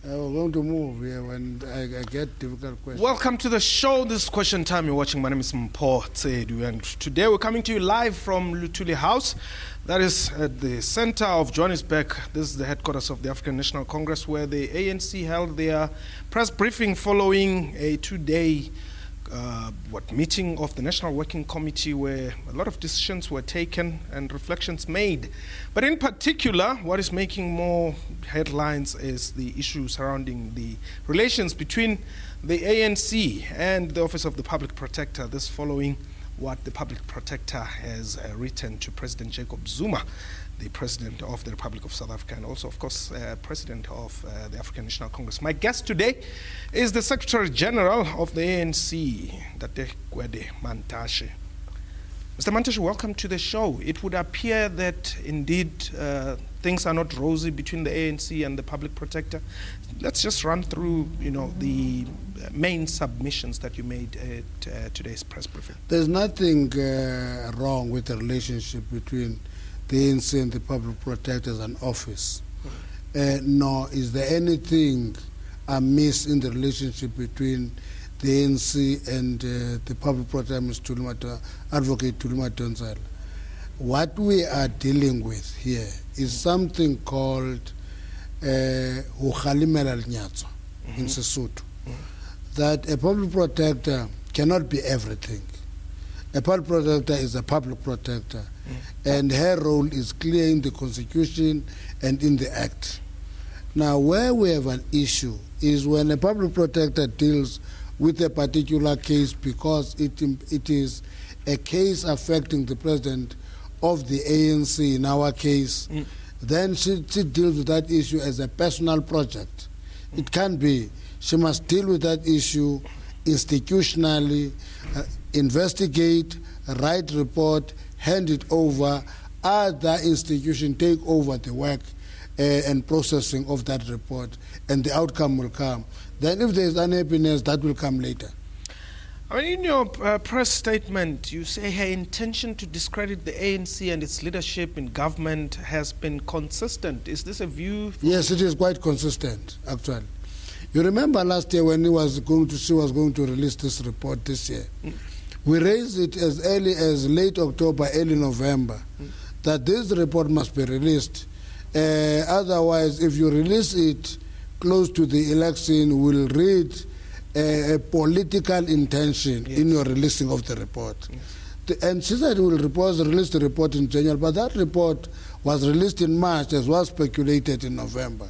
We're going to move here when I get difficult questions. Welcome to the show. This is Question Time. You're watching. My name is Mpho Tsedu, and today we're coming to you live from Luthuli House. That is at the center of Johannesburg. This is the headquarters of the African National Congress, where the ANC held their press briefing following a two-day meeting of the National Working Committee, where a lot of decisions were taken and reflections made. But in particular, what is making more headlines is the issue surrounding the relations between the ANC and the Office of the Public Protector. This following what the Public Protector has written to President Jacob Zuma, the President of the Republic of South Africa, and also, of course, President of the African National Congress. My guest today is the Secretary General of the ANC, Gwede Mantashe. Mr. Mantashe, welcome to the show. It would appear that indeed things are not rosy between the ANC and the Public Protector. Let's just run through, the main submissions that you made at today's press briefing. There's nothing wrong with the relationship between the ANC and the Public Protector as an office. Nor is there anything amiss in the relationship between the ANC and the Public Protector, Mr. Advocate Thuli Madonsela. What we are dealing with here is something called Ukhalimela Nyatso in Sesotho. That a Public Protector cannot be everything. A Public Protector is a Public Protector, and her role is clear in the Constitution and in the Act. Now, where we have an issue is when a Public Protector deals with a particular case because it is a case affecting the President of the ANC, in our case, then she deals with that issue as a personal project. It can't be. She must deal with that issue institutionally, investigate, write report, hand it over, other institution take over the work and processing of that report, and the outcome will come. Then if there is unhappiness, that will come later. I mean, in your press statement, you say her intention to discredit the ANC and its leadership in government has been consistent. Is this a view? Yes, it is quite consistent, actually. You remember last year when she was going to release this report this year. We raised it as early as late October, early November, that this report must be released. Otherwise, if you release it close to the election, we'll read a political intention in your releasing of the report. And she said we'll release the report in January, but that report was released in March, as was speculated in November.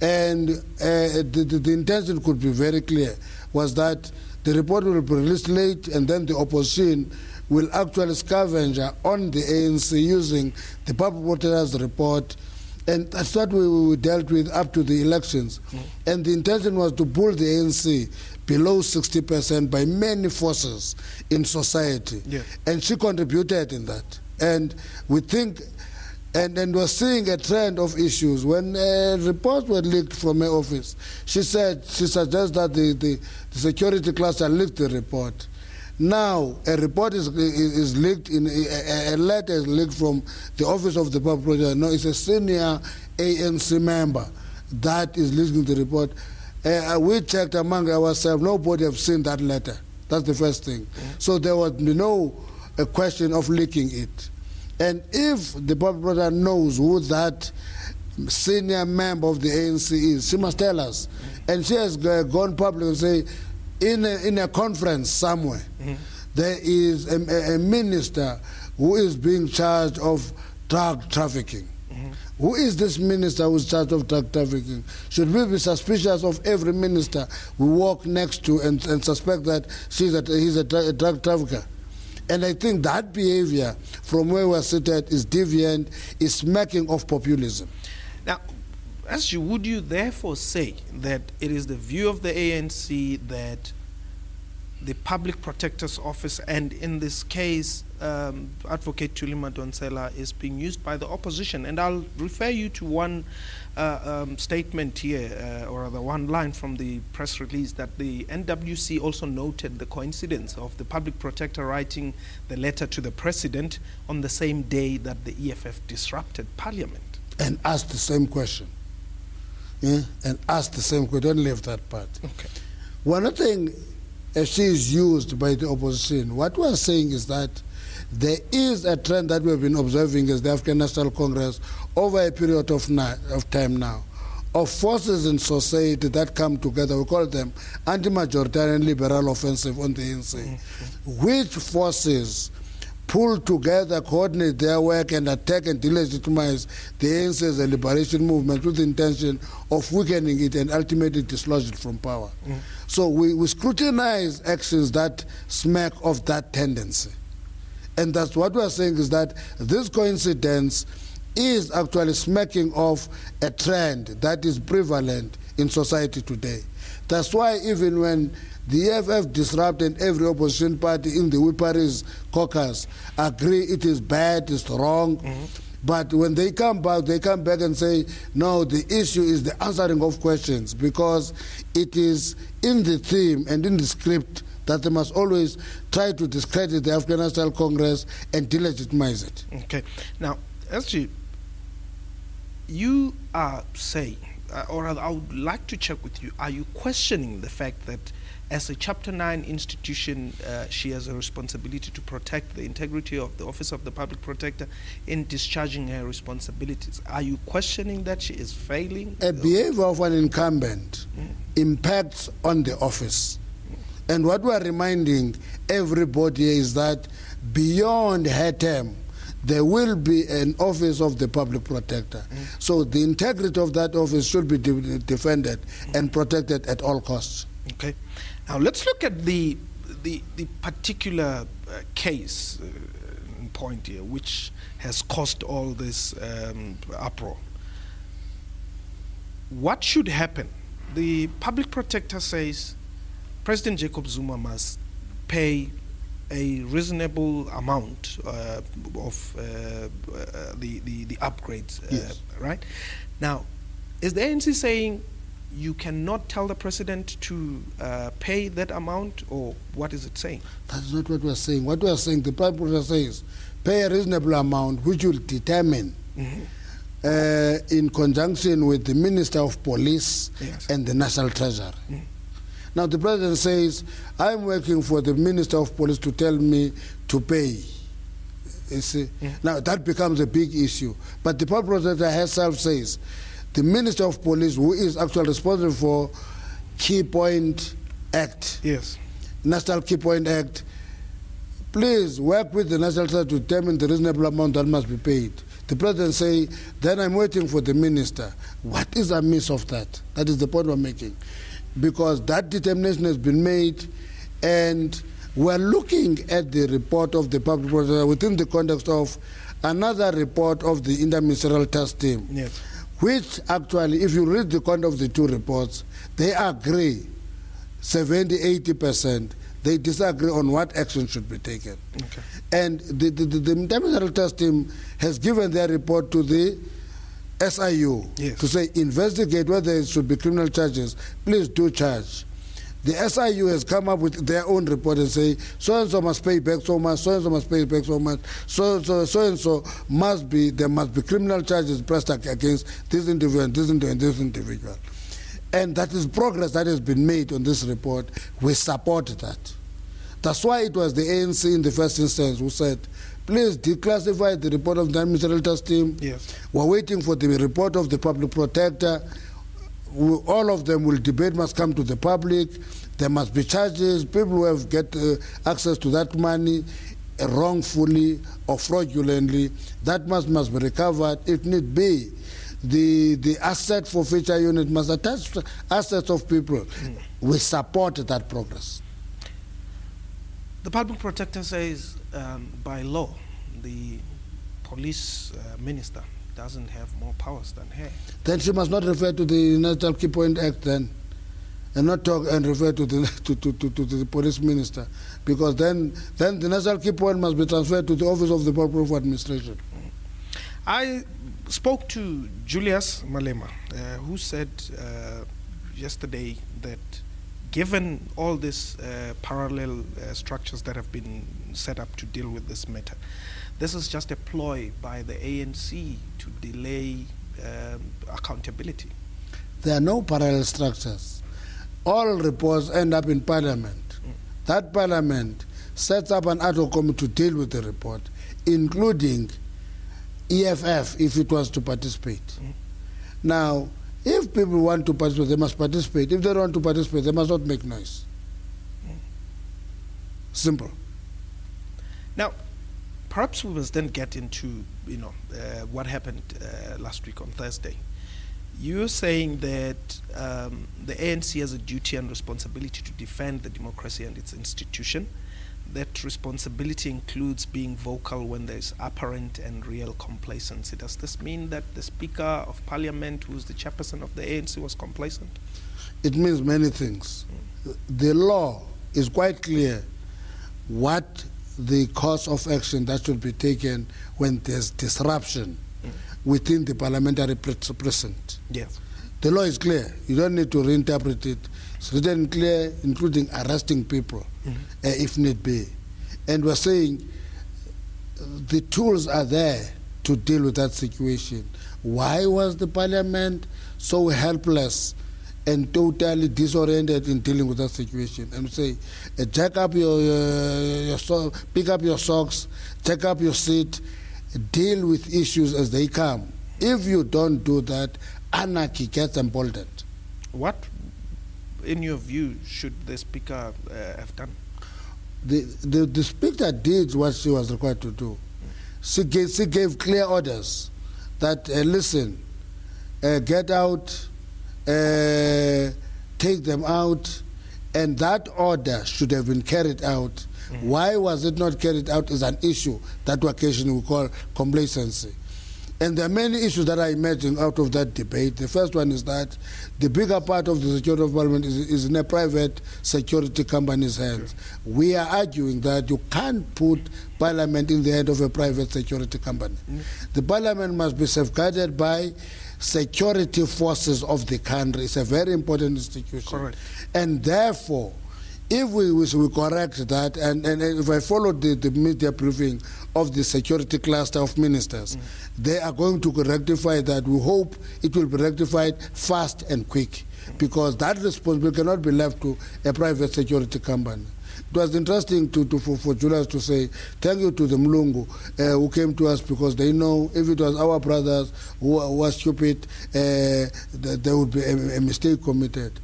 And the intention could be very clear, was that the report will be released late, and then the opposition will actually scavenge on the ANC using the Public Protector's report. And that's what we dealt with up to the elections. And the intention was to pull the ANC below 60% by many forces in society. And she contributed in that. And we think, and we're seeing a trend of issues. When reports were leaked from her office, she suggests that the security cluster leaked the report. Now, a report is leaked, a letter is leaked from the Office of the Public Protector. No, it's a senior ANC member that is leaking the report. We checked among ourselves, nobody have seen that letter. That's the first thing. So there was no question of leaking it. And if the Public Protector knows who that senior member of the ANC is, she must tell us. And she has gone public and say, in a conference somewhere, there is a minister who is being charged of drug trafficking. Who is this minister who is charged of drug trafficking? Should we be suspicious of every minister we walk next to and suspect that he's a drug trafficker? And I think that behavior from where we're seated is deviant, is smacking of populism. Now, would you therefore say that it is the view of the ANC that the Public Protector's Office, and in this case, Advocate Thuli Madonsela, is being used by the opposition? And I'll refer you to one statement here, or the one line from the press release, that the NWC also noted the coincidence of the Public Protector writing the letter to the President on the same day that the EFF disrupted Parliament. And asked the same question. and ask the same question. Don't leave that part. Okay. We're not saying she is used by the opposition. What we're saying is that there is a trend that we've been observing as the African National Congress over a period of time now, of forces in society that come together. We call them anti-majoritarian liberal offensive on the ANC, which forces pull together, coordinate their work, and attack and delegitimize the ANC as a liberation movement with the intention of weakening it and ultimately dislodge it from power. So we scrutinize actions that smack of that tendency. And that's what we're saying, is that this coincidence is actually smacking of a trend that is prevalent in society today. That's why even when the EFF disrupt and every opposition party in the Whipparies caucus agree it is bad, it's wrong, but when they come back and say, no, the issue is the answering of questions, because it is in the theme and in the script that they must always try to discredit the African National Congress and delegitimize it. Okay. Now, SG, you are saying, or I would like to check with you, are you questioning the fact that as a Chapter 9 institution, she has a responsibility to protect the integrity of the Office of the Public Protector in discharging her responsibilities? Are you questioning that she is failing? A behavior of an incumbent impacts on the office. And what we are reminding everybody is that beyond her term, there will be an office of the Public Protector. So the integrity of that office should be defended and protected at all costs. Okay. Now let's look at the particular case point here, which has caused all this uproar. What should happen? The Public Protector says President Jacob Zuma must pay a reasonable amount of the upgrades, yes. Right? Now, is the ANC saying you cannot tell the president to pay that amount, or what is it saying? That's not what we're saying. What we're saying, the Public Protector says, pay a reasonable amount which will determine in conjunction with the Minister of Police yes. and the National Treasury. Now the President says, I'm working for the Minister of Police to tell me to pay. You see? Now that becomes a big issue. But the Public Protector herself says, the Minister of Police, who is actually responsible for Key Point Act, yes, National Key Point Act, please work with the National Treasury to determine the reasonable amount that must be paid. The President say, then I'm waiting for the Minister. What is amiss of that? That is the point we're making. Because that determination has been made, and we're looking at the report of the Public Protector within the context of another report of the Interministerial Task Team, yes, which actually, if you read the content of the two reports, they agree 70–80%. They disagree on what action should be taken. Okay. And the Interministerial Task Team has given their report to the SIU yes. to say, investigate whether it should be criminal charges. Please do charge. The SIU has come up with their own report and say, so-and-so must pay back so much, so-and-so must pay back so much, so-and-so must be, there must be criminal charges pressed against this individual and this individual and this individual. And that is progress that has been made on this report. We support that. That's why it was the ANC in the first instance who said, please declassify the report of the Interministerial Task Team. Yes. We're waiting for the report of the Public Protector. All of them will debate, must come to the public. There must be charges. People who have get access to that money wrongfully or fraudulently, that must be recovered if need be. The asset forfeiture unit must attach to assets of people. We support that progress. The Public Protector says, by law, the police minister doesn't have more powers than her. Then she must not refer to the National Key Point Act then, and not talk and refer to the to the police minister, because then the National Key Point must be transferred to the Office of the Public Administration. I spoke to Julius Malema, who said yesterday that given all these parallel structures that have been set up to deal with this matter, this is just a ploy by the ANC to delay accountability. There are no parallel structures. All reports end up in Parliament. That Parliament sets up an ad hoc committee to deal with the report, including EFF if it was to participate. Now, if people want to participate, they must participate. If they don't want to participate, they must not make noise. Simple. Now, perhaps we must then get into, what happened last week on Thursday. You're saying that the ANC has a duty and responsibility to defend the democracy and its institution. That responsibility includes being vocal when there is apparent and real complacency. Does this mean that the Speaker of Parliament, who is the chairperson of the ANC, was complacent? It means many things. The law is quite clear what the course of action that should be taken when there's disruption within the parliamentary precinct. Yes. The law is clear. You don't need to reinterpret it. It's written clear, including arresting people, if need be. And we're saying the tools are there to deal with that situation. Why was the Parliament so helpless and totally disoriented in dealing with that situation? And we say, jack up pick up your socks, jack up your seat, deal with issues as they come. If you don't do that, anarchy gets emboldened. What, in your view, should the Speaker have done? The Speaker did what she was required to do. She gave clear orders that, listen, get out, take them out, and that order should have been carried out. Why was it not carried out is an issue that occasionally we call complacency. And there are many issues that are emerging out of that debate. The first one is that the bigger part of the security of Parliament is in a private security company's hands. We are arguing that you can't put Parliament in the hand of a private security company. The Parliament must be safeguarded by security forces of the country. It's a very important institution. Correct. And therefore, if we correct that, and if I follow the media briefing of the security cluster of ministers, they are going to rectify that. We hope it will be rectified fast and quick, because that responsibility cannot be left to a private security company. It was interesting for Julius to say thank you to the Mlungu who came to us, because they know if it was our brothers who were stupid, there would be a mistake committed.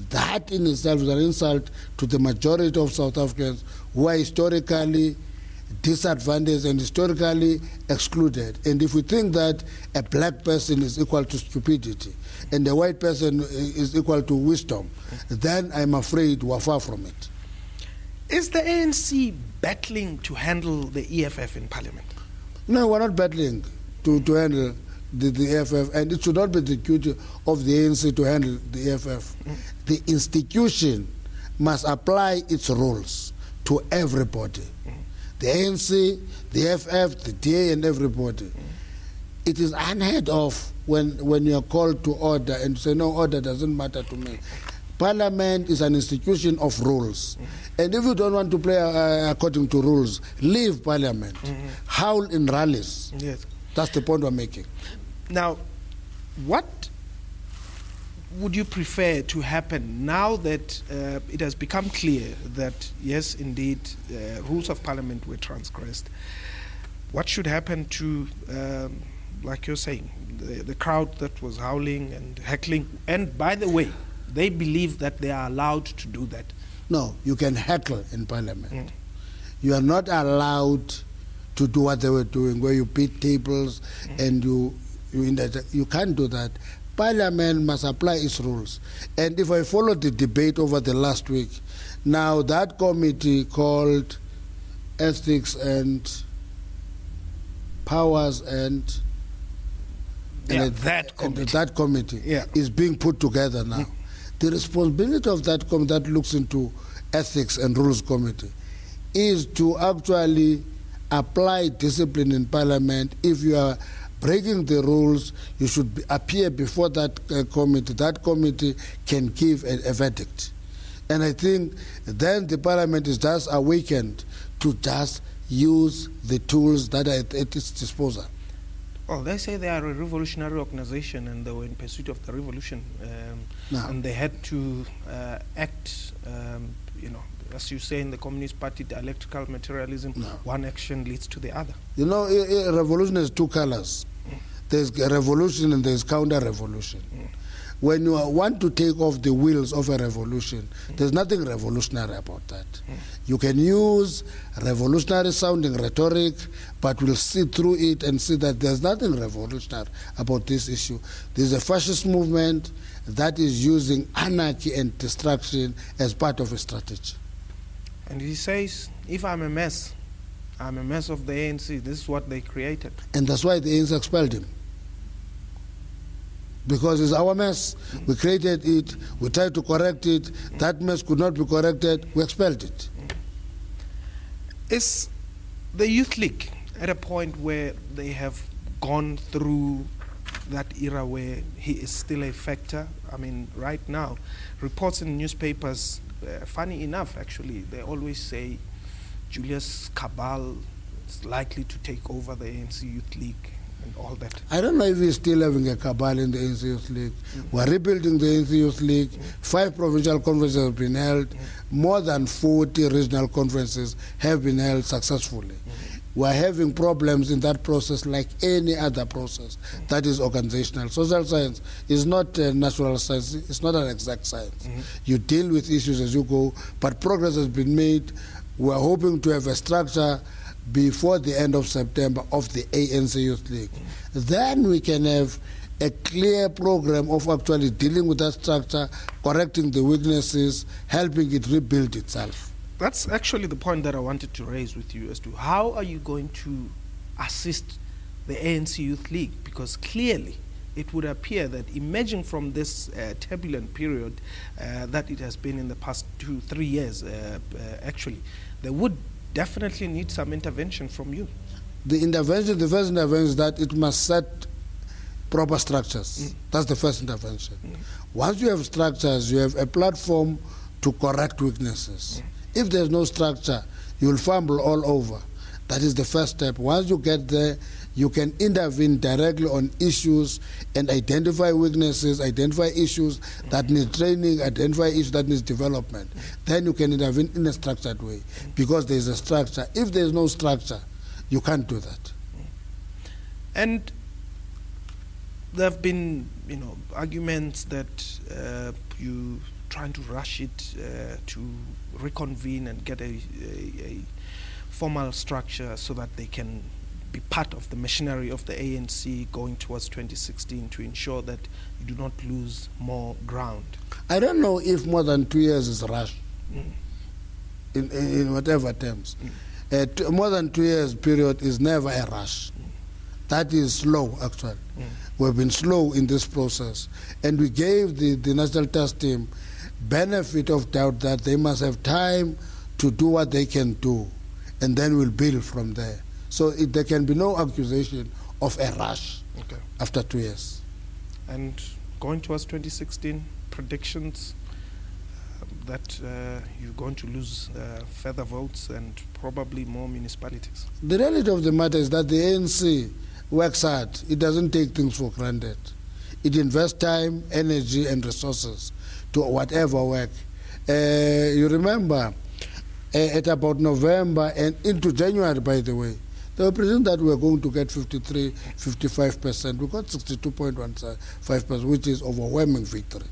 That in itself is an insult to the majority of South Africans who are historically disadvantaged and historically excluded. And if we think that a black person is equal to stupidity and a white person is equal to wisdom, then I'm afraid we're far from it. Is the ANC battling to handle the EFF in Parliament? No, we're not battling to handle the EFF, and it should not be the duty of the ANC to handle the EFF. The institution must apply its rules to everybody. The ANC, the EFF, the DA, and everybody. It is unheard of when you are called to order and say, no, order doesn't matter to me. Parliament is an institution of rules. And if you don't want to play according to rules, leave Parliament. Howl in rallies. Yes. That's the point we're making. Now, what would you prefer to happen now that it has become clear that, yes, indeed, rules of Parliament were transgressed? What should happen to, like you're saying, the crowd that was howling and heckling? And by the way, they believe that they are allowed to do that. No, you can heckle in Parliament. You are not allowed to do what they were doing, where you beat tables and you can't do that. Parliament must apply its rules. And if I follow the debate over the last week, now that committee called Ethics and Powers and that committee is being put together now. The responsibility of that committee that looks into Ethics and Rules Committee is to actually apply discipline in Parliament. If you are breaking the rules, you should appear before that committee. That committee can give a verdict. And I think then the Parliament is just awakened to just use the tools that are at its disposal. Well, they say they are a revolutionary organization and they were in pursuit of the revolution. And they had to act, you know, as you say in the Communist Party, dialectical materialism, one action leads to the other. You know, revolution has two colors. There's a revolution and there's counter-revolution. When you want to take off the wheels of a revolution, there's nothing revolutionary about that. You can use revolutionary sounding rhetoric, but we'll see through it and see that there's nothing revolutionary about this issue. There's a fascist movement that is using anarchy and destruction as part of a strategy. And he says, if I'm a mess of the ANC. This is what they created. And that's why the ANC expelled him. Because it's our mess. We created it, we tried to correct it, that mess could not be corrected, we expelled it. Is the Youth League at a point where they have gone through that era where he is still a factor? I mean, right now, reports in newspapers, funny enough actually, they always say Julius Cabal is likely to take over the ANC Youth League and all that. I don't know if we're still having a cabal in the ANC Youth League. We're rebuilding the ANC Youth League. 5 provincial conferences have been held. More than 40 regional conferences have been held successfully. We're having problems in that process like any other process that is organizational. Social science is not a natural science. It's not an exact science. You deal with issues as you go, but progress has been made. We're hoping to have a structure before the end of September of the ANC Youth League. Then we can have a clear program of actually dealing with that structure, correcting the weaknesses, helping it rebuild itself. That's actually the point that I wanted to raise with you as to how are you going to assist the ANC Youth League? Because clearly it would appear that emerging from this turbulent period that it has been in the past 2-3 years, actually, there would definitely need some intervention from you. The first intervention is that it must set proper structures. That's the first intervention. Once you have structures, you have a platform to correct weaknesses. If there's no structure, you'll fumble all over. That is the first step. Once you get there, you can intervene directly on issues and identify weaknesses, identify issues that need training, identify issues that need development. Then you can intervene in a structured way because there is a structure. If there is no structure, you can't do that. And there have been, you know, arguments that you trying to rush it to reconvene and get a formal structure so that they can be part of the machinery of the ANC going towards 2016 to ensure that you do not lose more ground. I don't know if more than 2 years is rushed in whatever terms. More than 2 years period is never a rush. That is slow, actually. We've been slow in this process. And we gave the National Task Team benefit of doubt that they must have time to do what they can do, and then we'll build from there. So there can be no accusation of a rush after 2 years. And going towards 2016, predictions that you're going to lose further votes and probably more municipalities? The reality of the matter is that the ANC works hard. It doesn't take things for granted. It invests time, energy, and resources to whatever work. You remember, at about November and into January, by the way, they were predicting that we were going to get 53, 55%. We got 62.15%, which is overwhelming victory.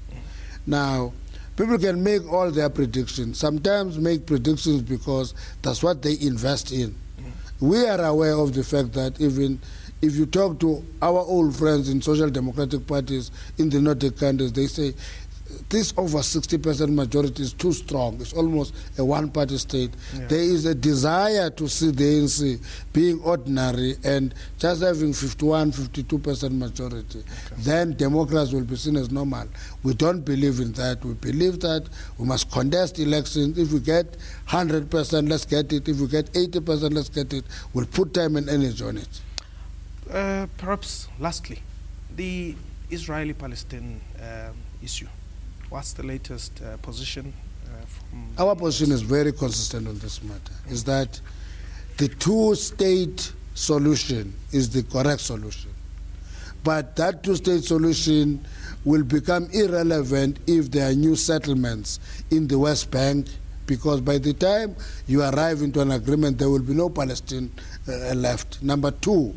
Now, people can make all their predictions. Sometimes make predictions because that's what they invest in. We are aware of the fact that even if you talk to our old friends in social democratic parties in the Nordic countries, they say this over 60% majority is too strong. It's almost a one-party state. There is a desire to see the ANC being ordinary and just having 51, 52% majority. Then democracy will be seen as normal. We don't believe in that. We believe that we must contest elections. If we get 100%, let's get it. If we get 80%, let's get it. We'll put time and energy on it. Perhaps lastly, the Israeli-Palestinian issue. What's the latest position? Our position is very consistent on this matter, is that the two-state solution is the correct solution. But that two-state solution will become irrelevant if there are new settlements in the West Bank, because by the time you arrive into an agreement, there will be no Palestine left. Number two,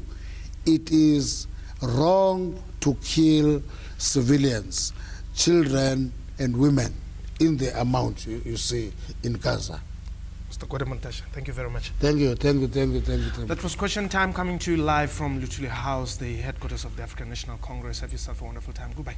it is wrong to kill civilians, children and women in the amount you see in Gaza. Mr. Gwede Mantashe, thank you very much. Thank you. That was Question Time, coming to you live from Lutuli House, the headquarters of the African National Congress. Have yourself a wonderful time. Goodbye.